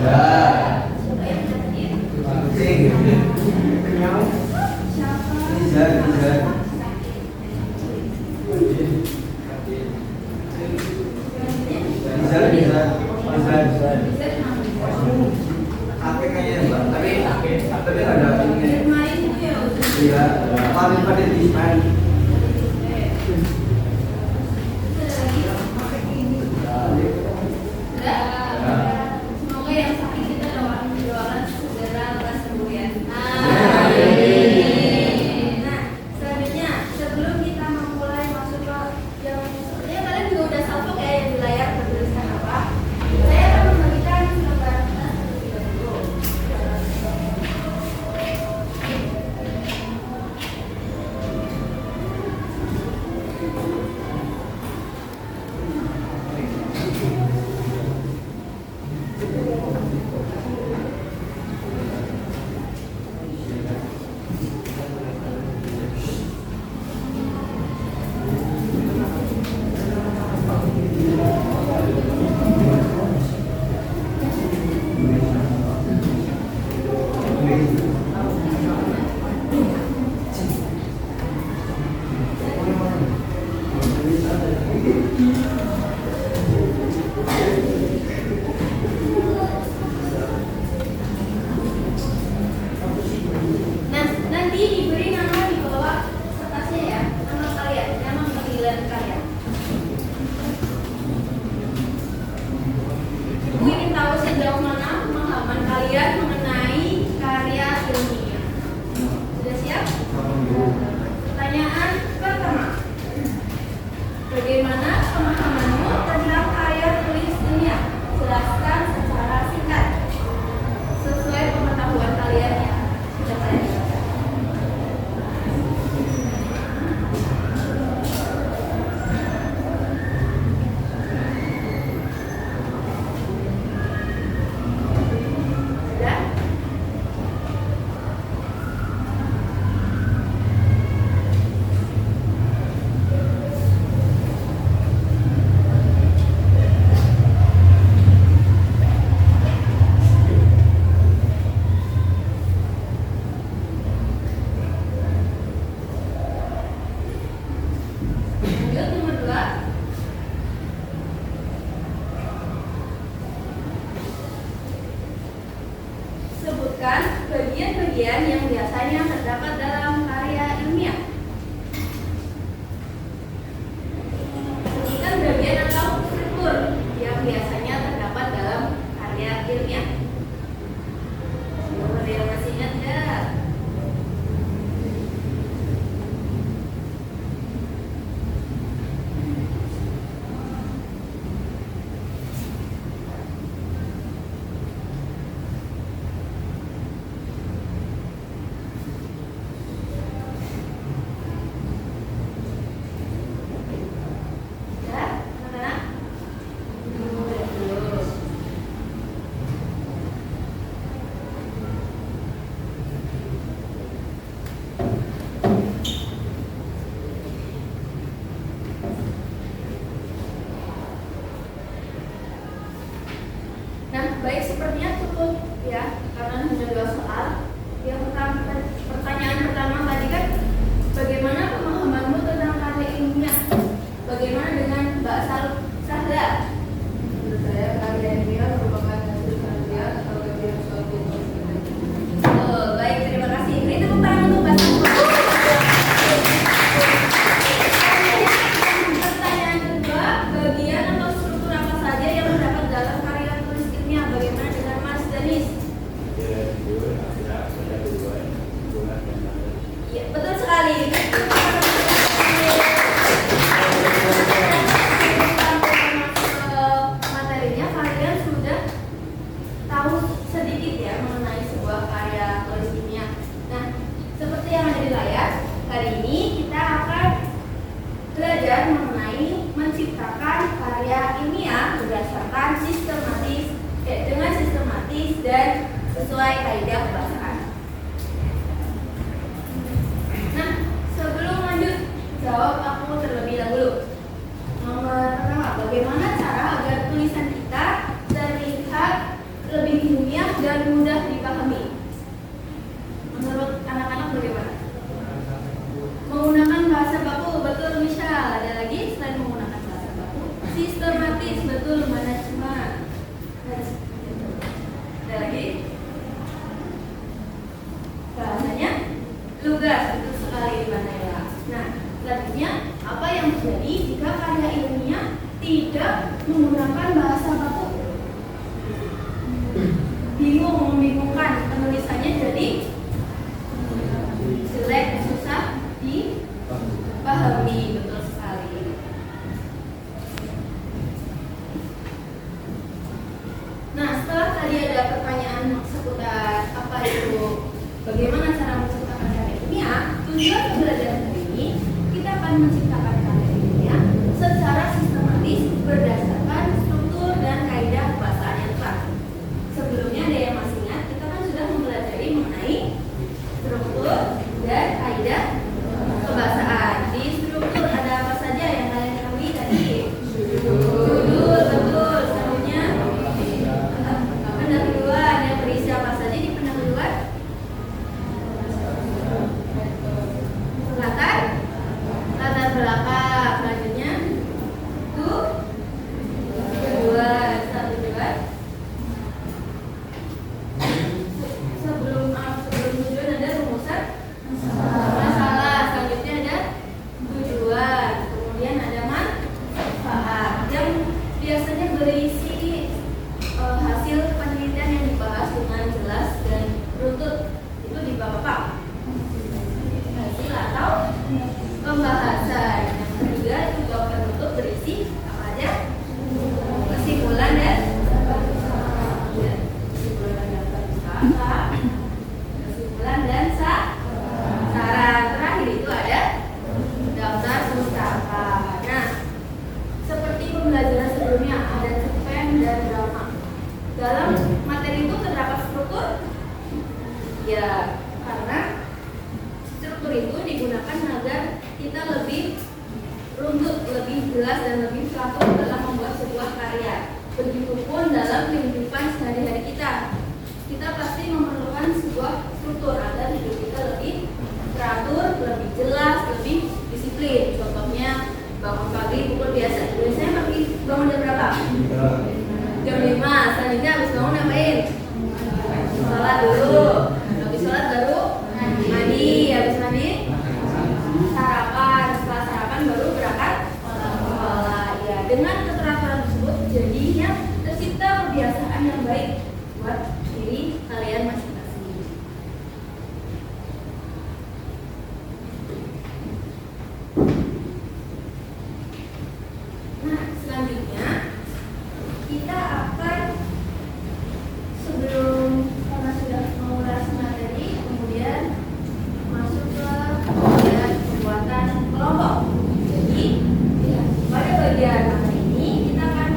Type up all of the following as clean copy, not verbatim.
Ya. Siapa yang dapetin? Kenyang. Siapa? Riza. Apa kayaknya Mbak? Tapi ada ini. Kemarin itu ya udah. Iya, paling pada desain. Semoga yang sakit kita doakan segera lekas sembuh ya. Nah, selanjutnya sebelum kita memulai masuk ke yang sepertinya kalian juga udah salvo ya yang di layar bertuliskan apa. Saya akan membagikan gambar kita terlebih dahulu. Nah, nanti diberi nama di bawah kertasnya ya, nama kalian, nama panggilan kalian. Ibu ingin tahu sejauh mana pemahaman kalian mengenai karya ilmiah. Sudah siap? Pertanyaan pertama. Bagaimana pemahamanmu tentang karya tulis ilmiah? Jelaskan secara singkat sesuai pengetahuan kalian ya. Sudah saya jelaskan. Sudah? Lanjut nomor 2. Sebutkan bagian-bagian yang biasanya terdapat dalam karya ilmiah. Sebutkan bagian atau struktur yang biasanya terdapat dalam karya ilmiah. Ada yang masih ingat nggak? Ya, anak-anak. Terus. Nah, baik sepertinya cukup ya, karena hanya 2 soal. Yang pertama, pertanyaan pertama tadi kan, bagaimana pemahamanmu tentang karya ilmiah? Bagaimana dengan Mbak Sahla? Menurut saya karya ilmiah merupakan hasil karya atau bagian suatu proses. Oh, baik, terima kasih. Beri tepuk tangan untuk Mbak Sahla. Pertanyaan kedua, bagian atau struktur apa saja yang terdapat dalam karya tulis ilmiah? Bagaimana dengan Mas Danis? Iya, betul sekali. Materinya kalian sudah tahu sedikit ya mengenai sebuah karya tulis ilmiah. Nah, seperti yang ada di layar, hari ini kita akan belajar mengenai menciptakan karya ilmiah berdasarkan dengan sistematis dan sesuai kaidah kebahasaan. Nah, sebelum dan mudah dipahami. Menurut anak-anak bagaimana? Menggunakan bahasa baku, betul Michelle. Ada lagi selain menggunakan bahasa baku? Sistematis, betul manajemen. Ada lagi? Bahasanya lugas, betul sekali Banela. Nah, selanjutnya apa yang terjadi jika karya ilmiah tidak menggunakan bahasa baku? Bingung, membingungkan, penulisannya jadi jelek, susah dipahami, betul sekali. Nah, setelah tadi ada pertanyaan seputar apa itu, bagaimana cara menciptakan karya ilmiah, tujuan pembelajaran hari ini kita akan menciptakan karya ilmiah secara sistematis berdasarkan struktur dan kaidah kebahasaan yang tepat. Sebelumnya ada yang masih ingat, kita kan sudah mempelajari mengenai struktur dan kaidah kebahasaan. Di struktur ada apa saja yang kalian ketahui tadi? Judul, betul. Selanjutnya pendahuluan, yang berisi apa saja di pendahuluan? Latar belakang. Selanjutnya tujuan. Sebelum tujuan ada rumusan masalah. Selanjutnya ada tujuan. Kemudian ada manfaat yang biasanya berisi hasil penelitian yang dibahas dengan jelas dan runtut. Itu di bab apa? Hasil atau pembahasan. Yang ketiga itu bab penutup berisi apa aja? Kesimpulan dan kesimpulan dan saran. Terakhir itu ada daftar pustaka. Nah, seperti pembelajaran sebelumnya ada cerpen dan drama. Dalam materi itu terdapat struktur. Ya, karena struktur itu digunakan agar kita lebih runtut, lebih jelas dan lebih teratur dalam membuat sebuah karya. Begitupun dalam kehidupan sehari-hari kita. Kita pasti memerlukan sebuah struktur agar hidup kita lebih teratur, lebih jelas, lebih disiplin. Contohnya bangun pagi pukul biasa. Biasanya pagi bangun jam berapa? Jam 5. Selanjutnya habis bangun ngapain? Sholat dulu. Habis sholat baru mandi. Habis mandi sarapan. Setelah sarapan baru berangkat sekolah. Ya, dengan keteraturan tersebut jadinya tercipta kebiasaan yang baik buat diri kalian masing-masing. Nah, selanjutnya kita akan, sebelum karena sudah mengulas materi, kemudian masuk ke bagian pembuatan kelompok. Jadi, ya, pada bagian materi ini kita akan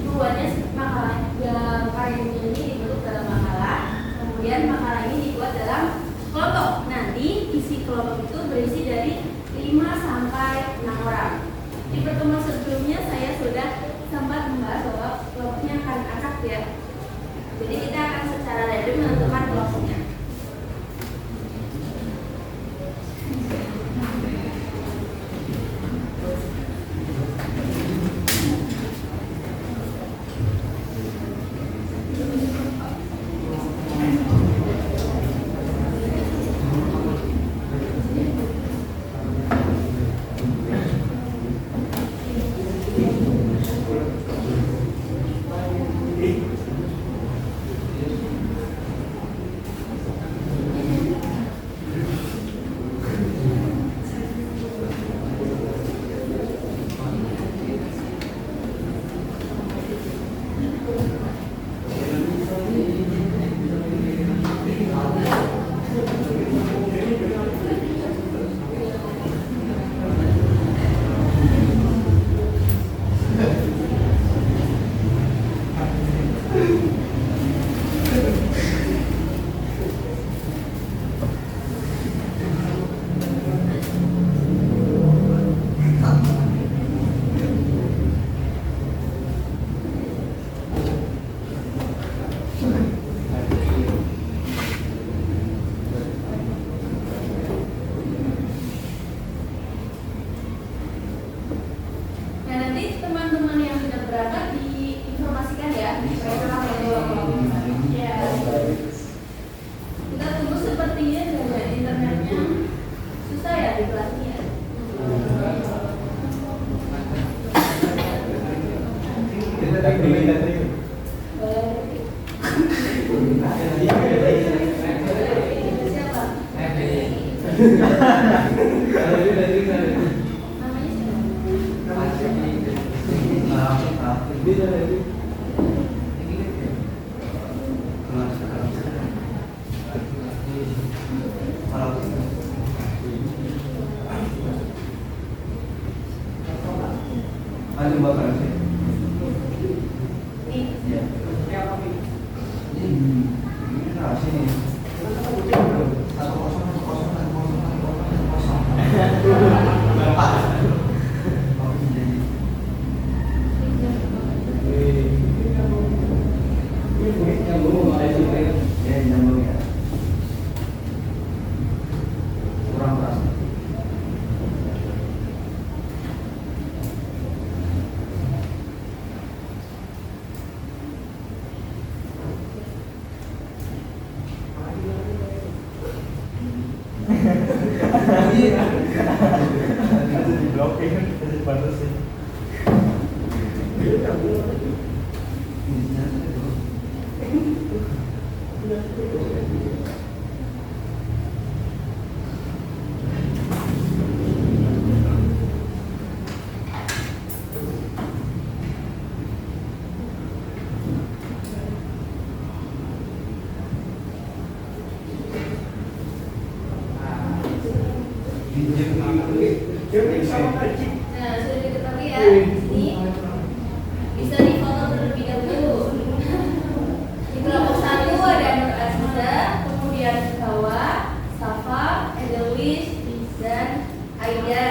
membuatnya makalah. Karya ini dibentuk dalam makalah, kemudian makalah ini dibuat dalam kelompok. Nanti isi kelompok itu berisi dari 5 sampai 6 orang. Di pertemuan sebelumnya saya sudah sempat membahas bahwa kelompoknya akan acak ya. Jadi kita akan secara random menentukan kelompoknya. Siapa? Namanya siapa? Nih. Kurang keras. Nah, sudah diketahui ya. Ini bisa difoto terlebih dahulu. Di kelompok 1 ada Nur Aziza, kemudian di bawah Safa, Edelwis, dan Aida.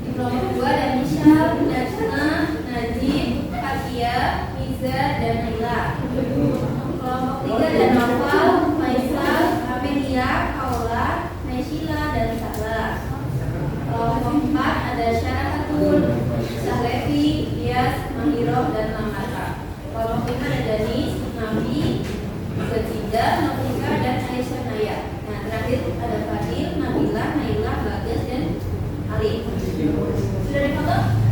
Di kelompok 2 ada Michelle, Najma, Najib, Fatia, Miza, dan Naila. Kelompok 3 ada Noval, Faisal, Amelia, Kaula, Naysila, dan Sarah. Kelompok 4 ada Syarahatul, Sahlevi, Iyas, Mahiro, dan Lamata. Kelompok 5 ada Danis, Nabi, Zazida, Nofika, dan Aisyah Naya. Nah, terakhir ada Fadil, Nabila, Naila, Bagas, dan Ali. Sudah difoto?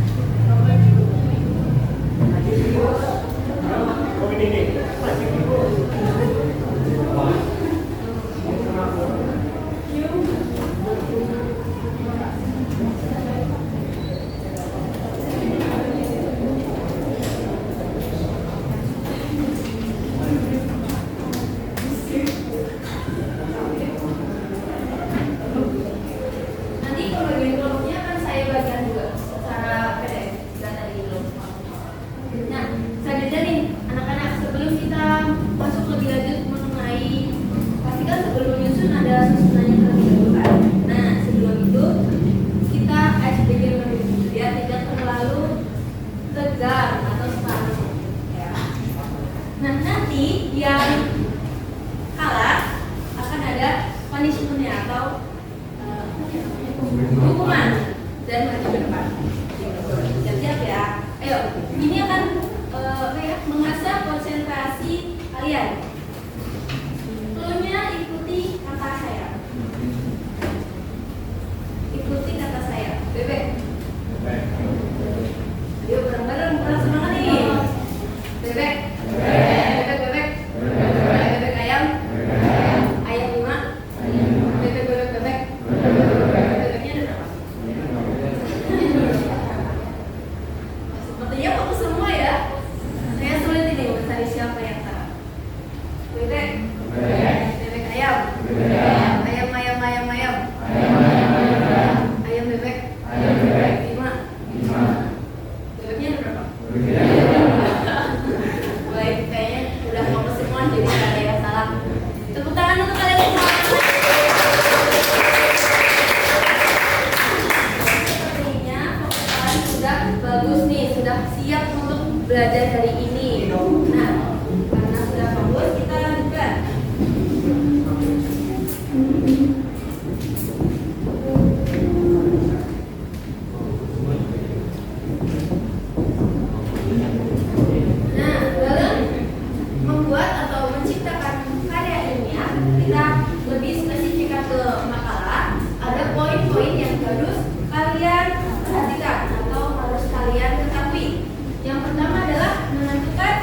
Nanti kalau bagian kelompoknya akan saya bagikan juga secara PDF dan dari belum. Nah, selanjutnya nih anak-anak, sebelum kita masuk lebih lanjut mengenai, pastikan sebelum menyusun ada susunannya terlebih dahulu kan. Nah, sebelum itu kita SPG biar tidak terlalu tegang atau statis ya. Nah, nanti yang kalah akan ada punishment-nya atau hukuman dan maju ke depan. Siap-siap ya. Ayo, ini akan mengasah konsentrasi kalian. Clue-nya ikuti kata saya. Ikuti kata saya. Bebek. Ayo bareng-bareng, kurang semangat nih. Bebek. Bebek, bebek. Bebek ayam. Ayam 5. Bebek, bebek, bebek. Bebeknya ada berapa? Sepertinya fokus semua ya. Saya sulit ini mencari siapa yang salah. Bebek. Bebek ayam. Ayam, ayam, ayam, ayam. Ayam bebek. 5. Bebeknya ada berapa? Baik, kayaknya udah fokus semua jadi nggak ada yang salah. Tepuk tangan untuk kalian semua. Sepertinya fokus kalian sudah bagus nih, sudah siap untuk belajar hari ini. Nah, karena sudah bagus, kita lanjutkan. Nah, dalam membuat atau menciptakan karya ilmiah, kita lebih spesifik ke makalah. Ada poin-poin yang harus kalian perhatikan atau harus kalian ketahui. Yang pertama adalah menentukan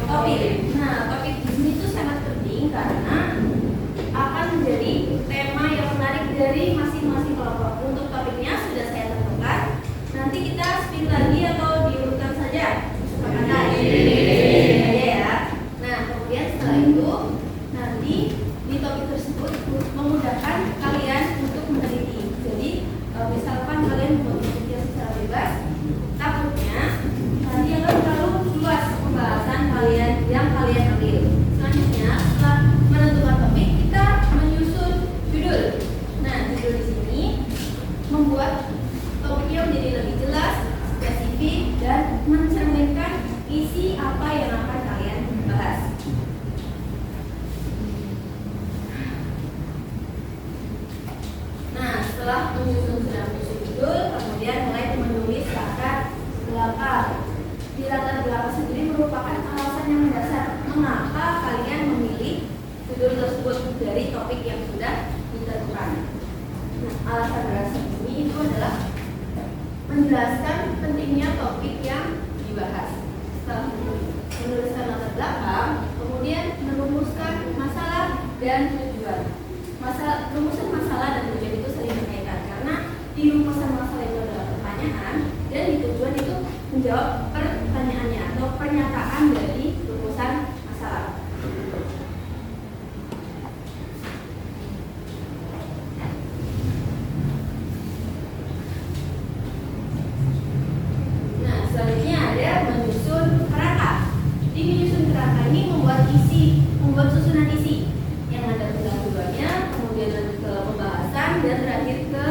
topik. Nah, topik karena akan menjadi tema yang menarik dari masing-masing kelompok. Untuk topiknya sudah saya tentukan. Nanti kita spin lagi atau diurutkan saja. Kesepakatan aja ya. Nah, kemudian setelah itu nanti di topik tersebut memudahkan kalian untuk meneliti. Jadi misalkan kalian membuat penelitian secara bebas, takutnya nanti akan terlalu luas pembahasan kalian yang kalian ambil. Selanjutnya setelah menentukan topik, kita menyusun judul. Nah, judul di sini membuat topiknya menjadi lebih jelas, spesifik, dan mencerminkan isi apa yang akan kalian bahas. Nah, setelah menyusun judul, kemudian mulai menulis latar belakang. Di latar belakang sendiri merupakan alasan yang mendasar mengapa kalian memilih judul tersebut dari topik yang sudah ditentukan. Nah, alasan dasar ini itu adalah menjelaskan pentingnya topik yang dibahas. Setelah menuliskan latar belakang, kemudian merumuskan masalah dan tujuan. Rumusan masalah dan tujuan itu saling berkaitan karena di rumusan masalah itu adalah pertanyaan dan di tujuan itu menjawab pertanyaannya atau pernyataan dari rumusan masalah. Nah, selanjutnya ada menyusun kerangka. Di menyusun kerangka ini membuat susunan isi yang ada pendahuluannya, kemudian lanjut ke pembahasan dan terakhir ke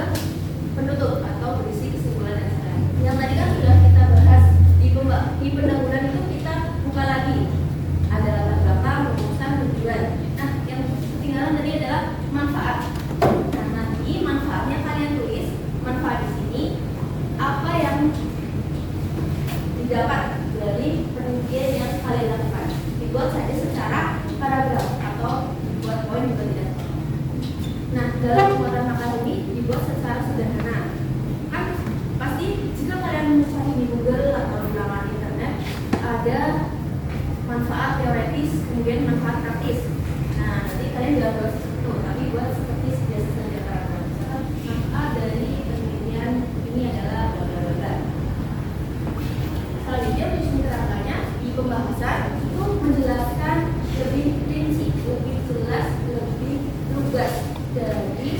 penutup atau berisi kesimpulan dan saran. Yang tadi kan sudah kita bahas di pendahuluan itu kita buka lagi. Ada latar belakang, rumusan, tujuan. Nah, yang ketinggalan tadi adalah manfaat. Nah, nanti manfaatnya kalian tulis. Manfaat di sini apa yang didapat dari penelitian yang kalian lakukan. Dibuat saja secara paragraf atau buat poin juga tidak. Nah, dalam pembuatan makalah ini dibuat secara sederhana. Kan pasti jika kalian mencari di Google atau di laman internet ada manfaat teoretis, kemudian manfaat praktis. Nah, nanti kalian jangan buat itu, tapi buat seperti biasa saja paragraf. Misalkan manfaat dari penelitian ini adalah bla bla bla. Selanjutnya menyusun kerangkanya di pembahasan itu menjelaskan lebih rinci, lebih jelas, lebih lugas dari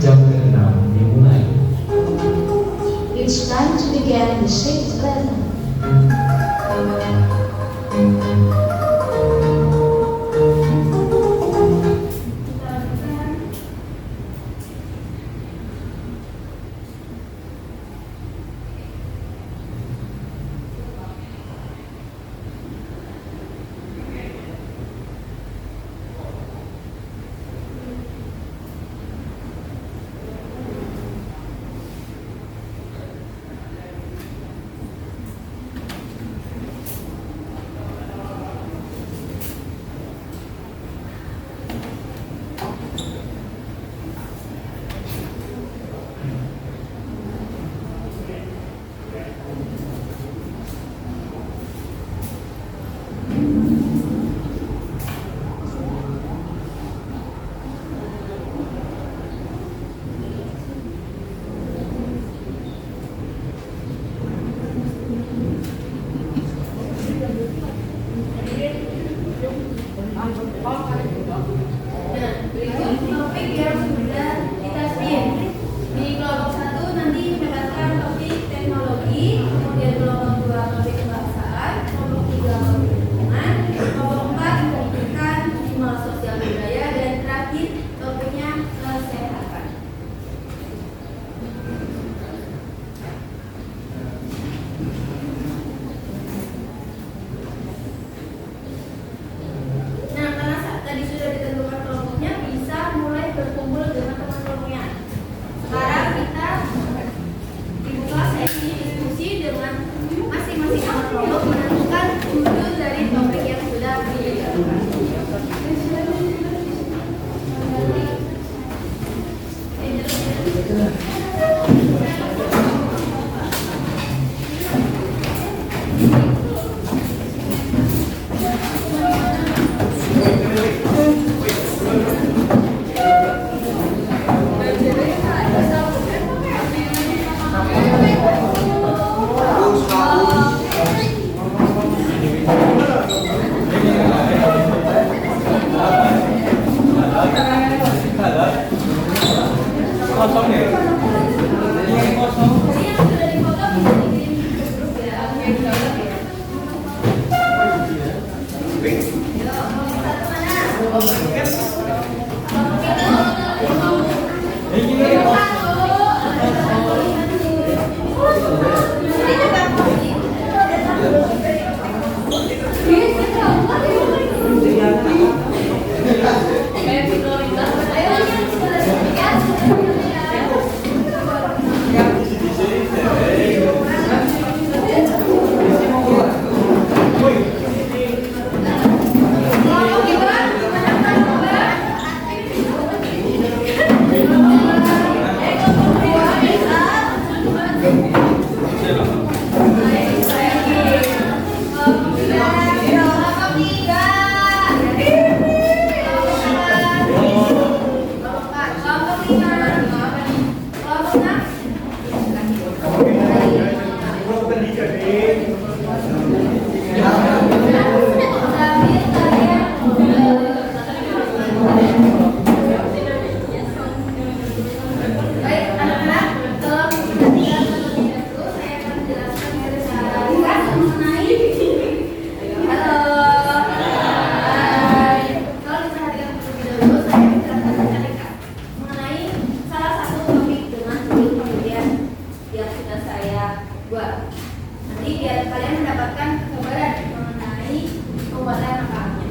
Jam ke-6 dimulai. It's time to begin the sixth lesson. Topik yang sudah kita spin di kelompok 1 nanti mendapatkan topik teknologi, kemudian kelompok 2 topik kebahasaan, kelompok 3 topik lingkungan, kelompok 4 pendidikan, 5 sosial budaya, dan terakhir topiknya kesehatan. Nah, karena tadi sudah ditentukan kelompoknya, bisa mulai berkumpul dengan teman kelompoknya. Sekarang kita dibuka sesi diskusi dengan masing-masing teman kelompok menentukan judul dari topik yang sudah ditentukan. Kosong ya? Ini kosong. Jadi yang sudah difoto bisa dikirim ke grup ya. Yuk, kelompok 1 mana? Kelompok itu. Ini Baik, anak-anak, kalau kita terlebih dahulu, saya akan menjelaskan secara ringkas mengenai halo. Hai. Kalau diperhatikan terlebih dahulu, saya akan menjelaskan secara ringkas mengenai salah satu topik dengan judul penelitian yang sudah saya buat. Nanti biar kalian mendapatkan gambaran mengenai pembuatan nakalnya.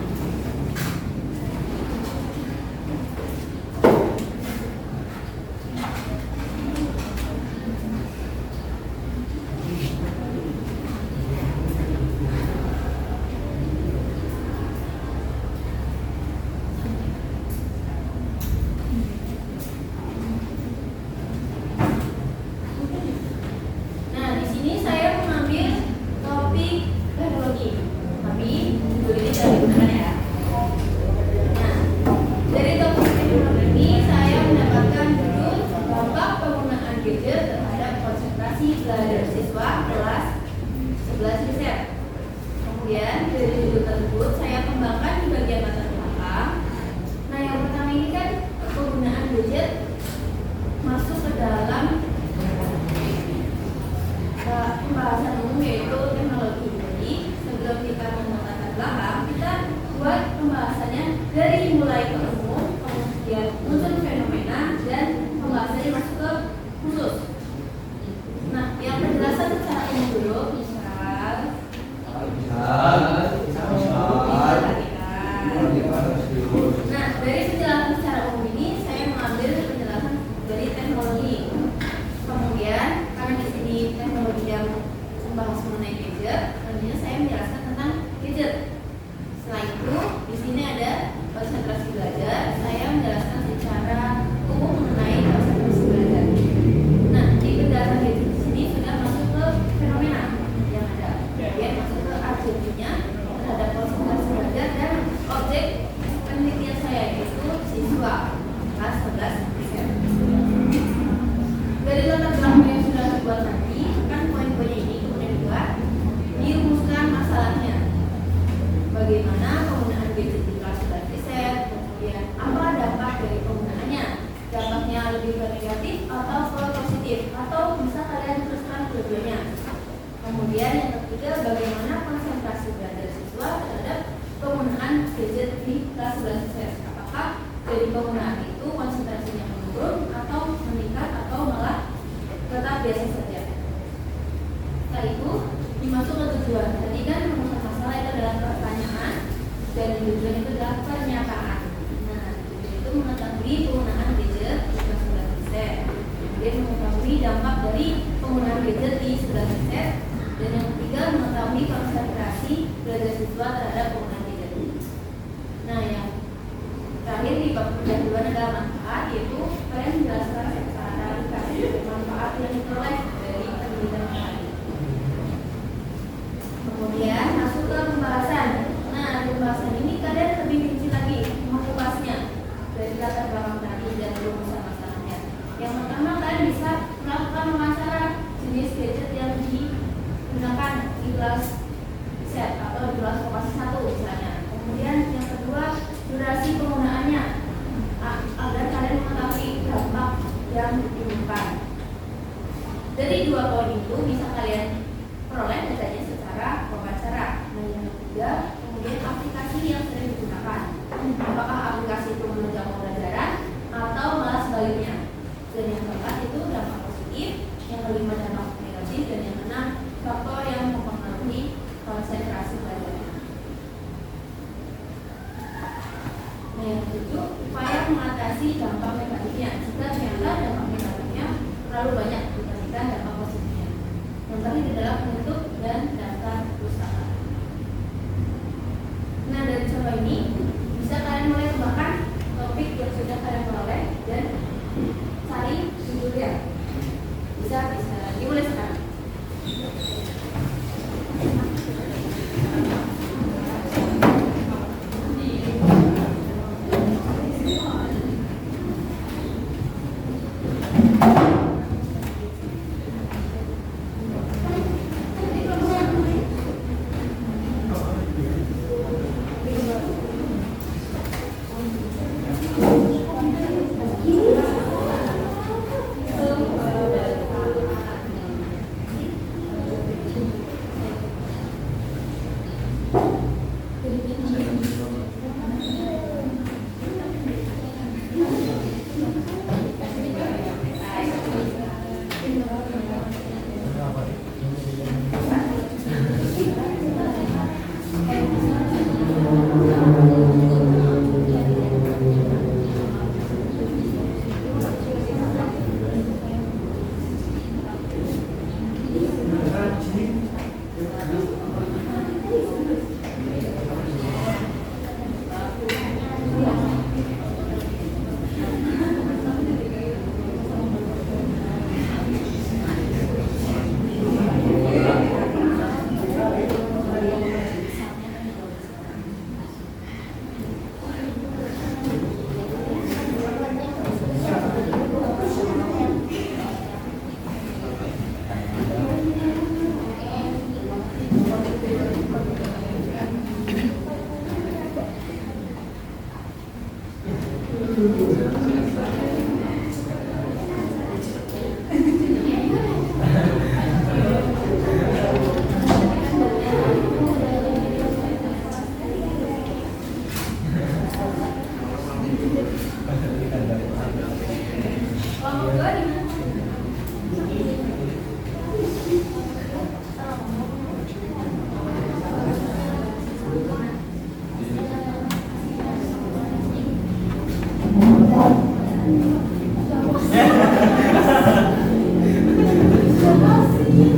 Nah, di sini saya mengambil topik teknologi, tapi judul ini tidak digunakan ya. Nah, dari topik teknologi ini saya mendapatkan judul dampak penggunaan gadget terhadap konsentrasi belajar siswa kelas 11 riset. Kemudian dari judul tersebut saya kembangkan di bagian latar belakang. Nah, yang pertama ini kan penggunaan gadget teknologi yang membahas mengenai gadget, tentunya saya menjelaskan tentang gadget. Setelah itu, di sini ada konsentrasi belajar. Saya menjelaskan secara umum mengenai konsentrasi belajar. Nah, di penjelasan gadget di sini sudah masuk ke fenomena yang ada, kemudian masuk ke artinya terhadap konsentrasi belajar dan objek penelitian saya yaitu siswa kelas 11 SMK. Dari latar belakang yang sudah dibuat tadi, kan poin-poinnya ini kemudian dibuat, dirumuskan masalahnya. Bagaimana penggunaan gadget di kelas 11 riset, kemudian apa dampak dari penggunaannya, dampaknya lebih ke negatif atau ke positif, atau bisa kalian teruskan dua-duanya. Kemudian yang ketiga, bagaimana konsentrasi belajar siswa terhadap penggunaan gadget di kelas 11 riset. Apakah dari penggunaan itu konsentrasinya menurun atau meningkat atau malah tetap biasa saja. Setelah itu dimasuk ke tujuan. Tadi kan rumusan masalah itu adalah pertanyaan dan tujuan itu adalah pernyataan. Nah, tujuan itu mengetahui penggunaan gadget di kelas 11 riset, kemudian mengetahui dampak dari penggunaan gadget di 11 riset, dan yang ketiga mengetahui konsentrasi belajar siswa terhadap penggunaan gadget. Nah, yang terakhir di bab pendahuluan adalah manfaat, yaitu kalian menjelaskan secara ringkas manfaat yang diperoleh dari penelitian tadi. Kemudian masuk ke pembahasan. Nah, di pembahasan ini kalian lebih rinci lagi mengulasnya dari latar belakang tadi dan rumusan masalahnya. Yang pertama, kalian bisa melakukan wawancara jenis gadget yang digunakan di kelas riset atau di kelas vokasi 1 misalnya. Kemudian yang kedua, durasi penggunaannya agar kalian mengetahui dampak yang ditimbulkan. Dari dua poin itu bisa kalian peroleh datanya secara wawancara. Nah, yang ketiga, kemudian aplikasi yang sering digunakan. Apakah aplikasi itu menunjang pembelajaran atau malah sebaliknya. Dan yang keempat itu dampak positif, yang kelima dampak negatif, dan yang keenam faktor yang mempengaruhi konsentrasi belajar. Nah, yang ketujuh, upaya mengatasi dampak negatifnya. Jika ternyata dampak negatifnya terlalu banyak dibandingkan dampak positifnya. Yang terakhir adalah penutup dan daftar usaha. Nah, dari contoh ini bisa kalian mulai kembangkan topik yang sudah kalian peroleh dan cari judulnya. Bisa dimulai sekarang. Terima kasih.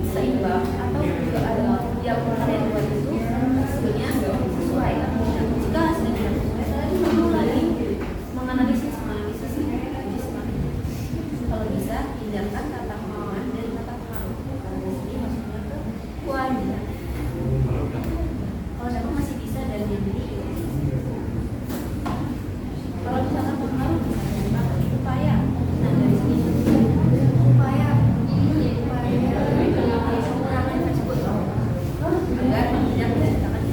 seimbang atau juga ada yang kalian buat itu hasilnya sesuai. Jika hasilnya tidak sesuai, kalian perlu lagi menganalisis. Kalau bisa hindarkan kata kemauan dan kata pengaruh. Jadi maksudnya ke kewajiban. Kalau dapat masih bisa dan dibeli. Kalau misalkan pengaruh bisa upaya. Nah dari sini upaya pengurangan tersebut agar tidak menciptakan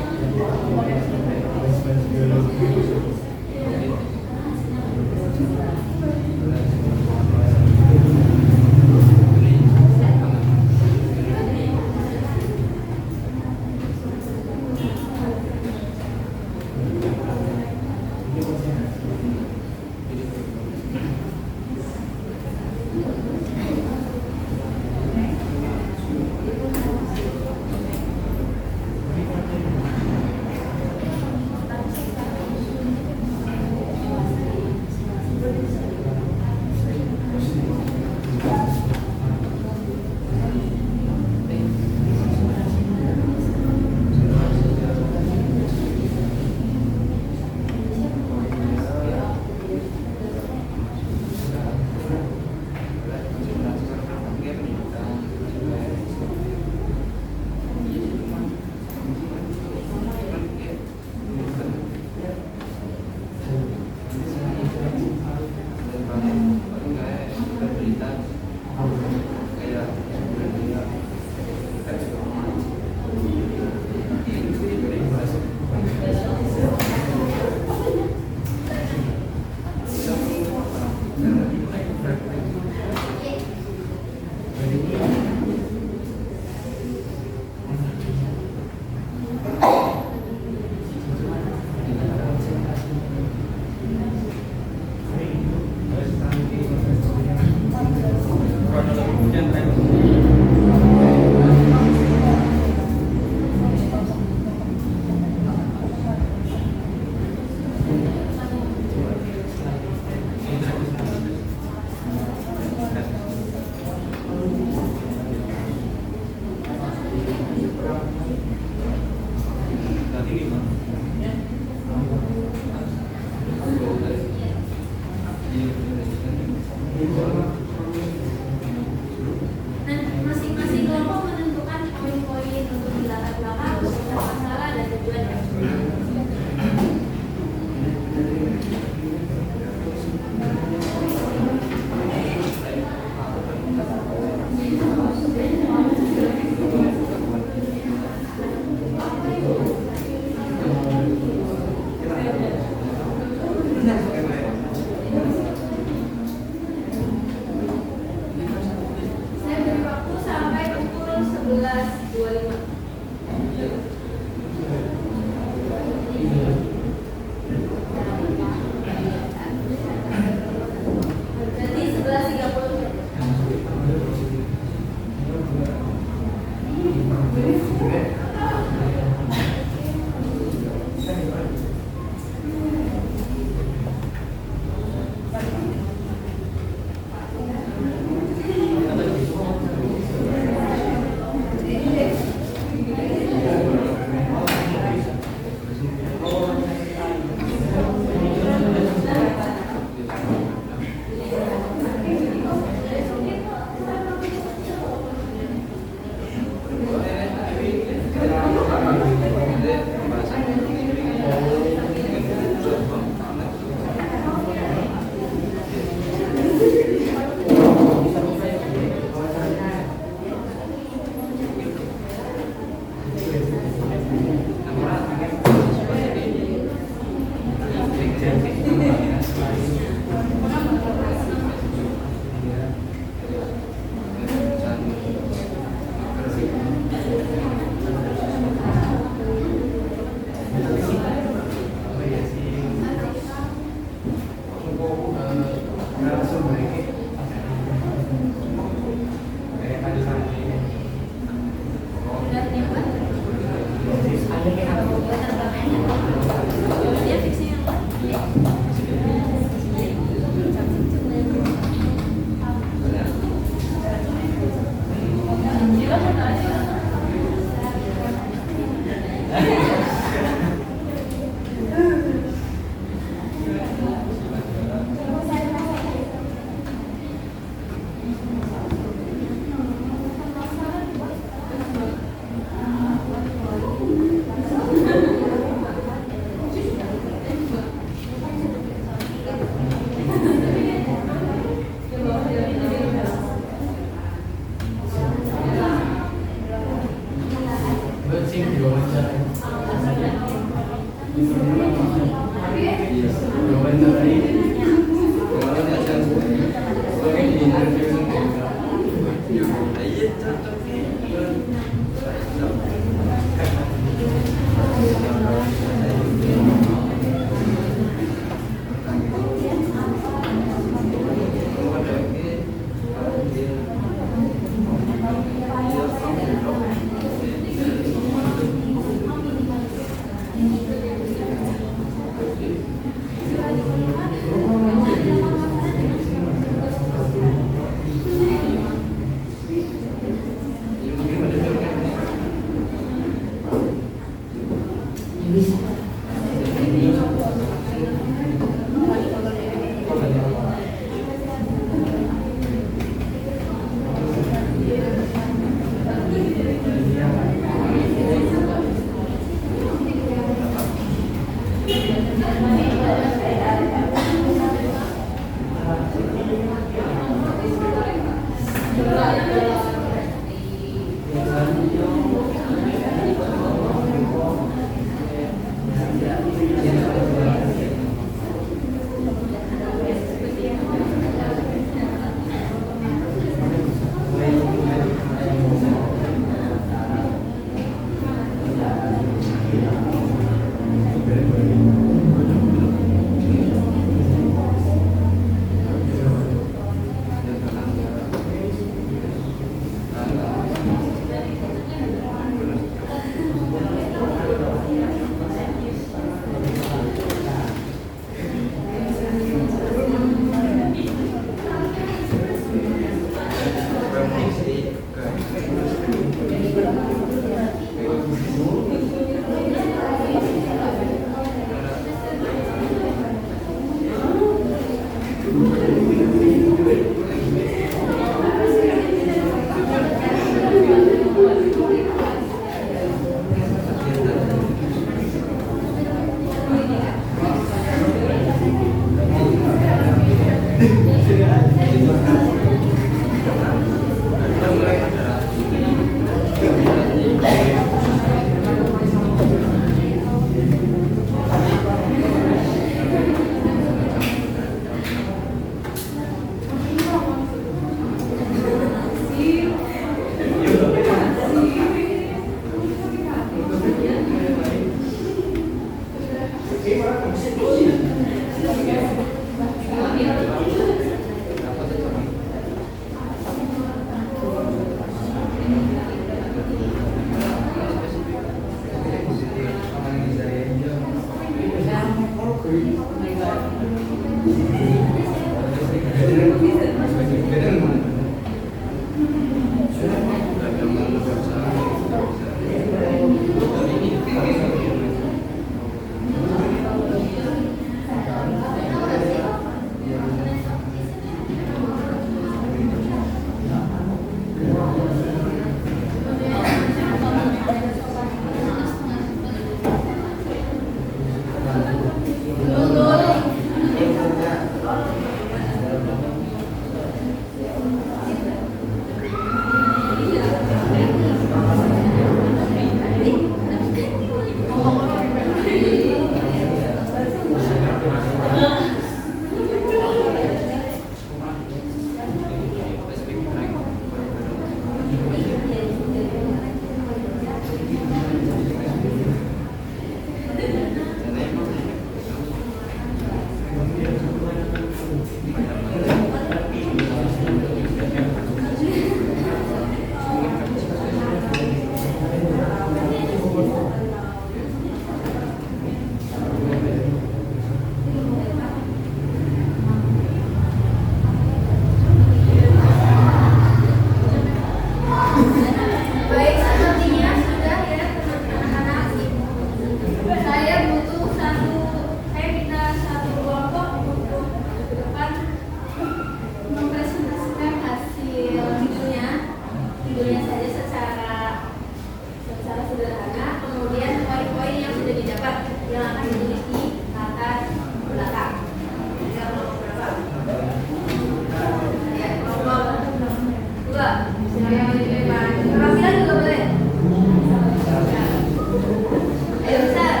Ayo, Sal.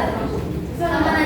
Sama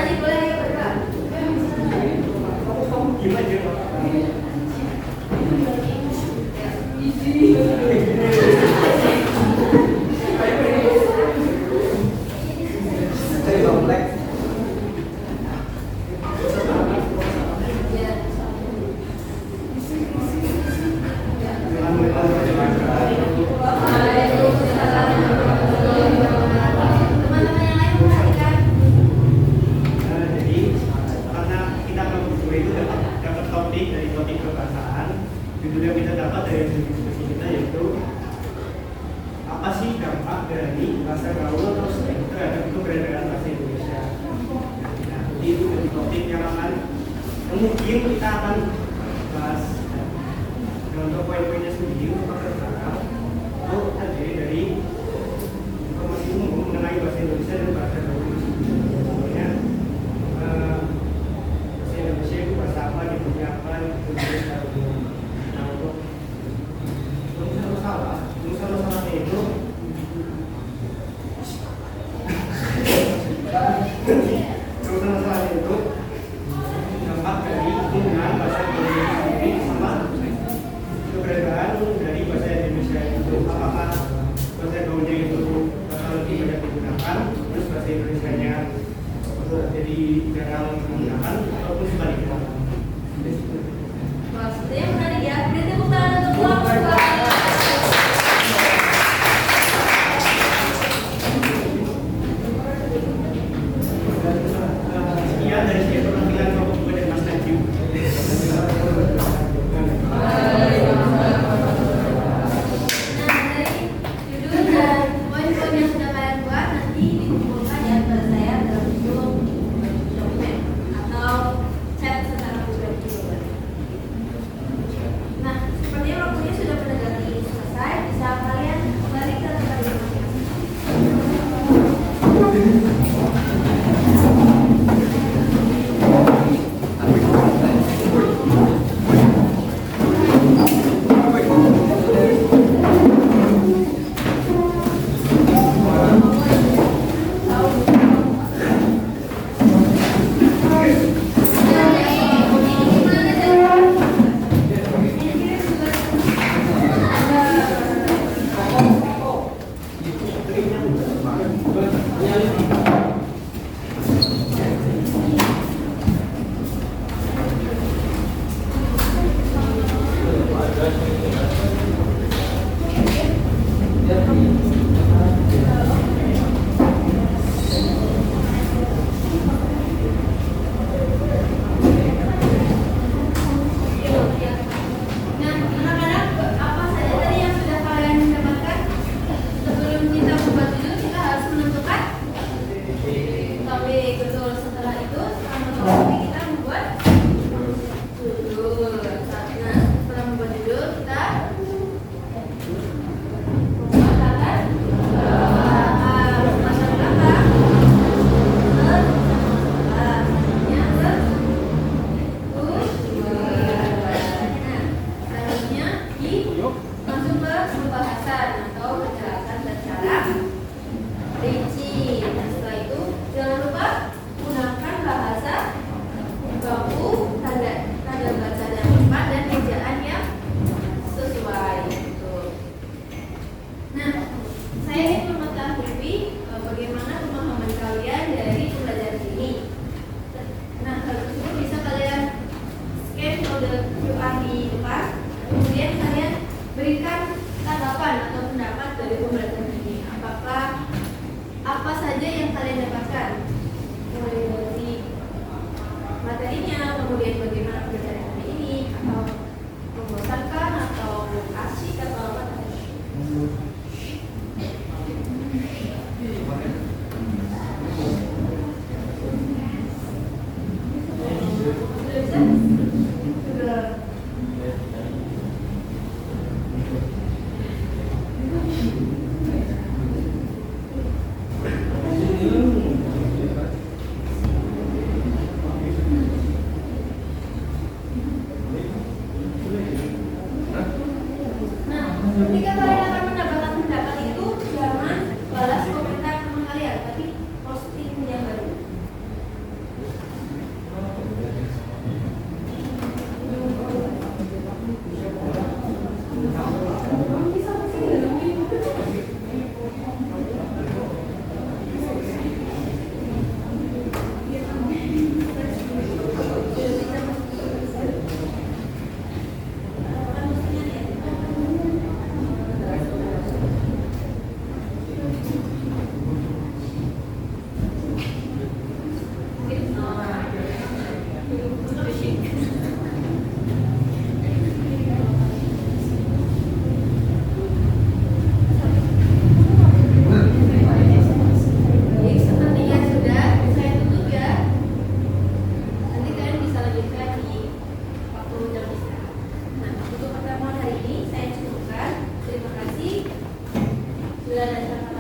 Nilai dasar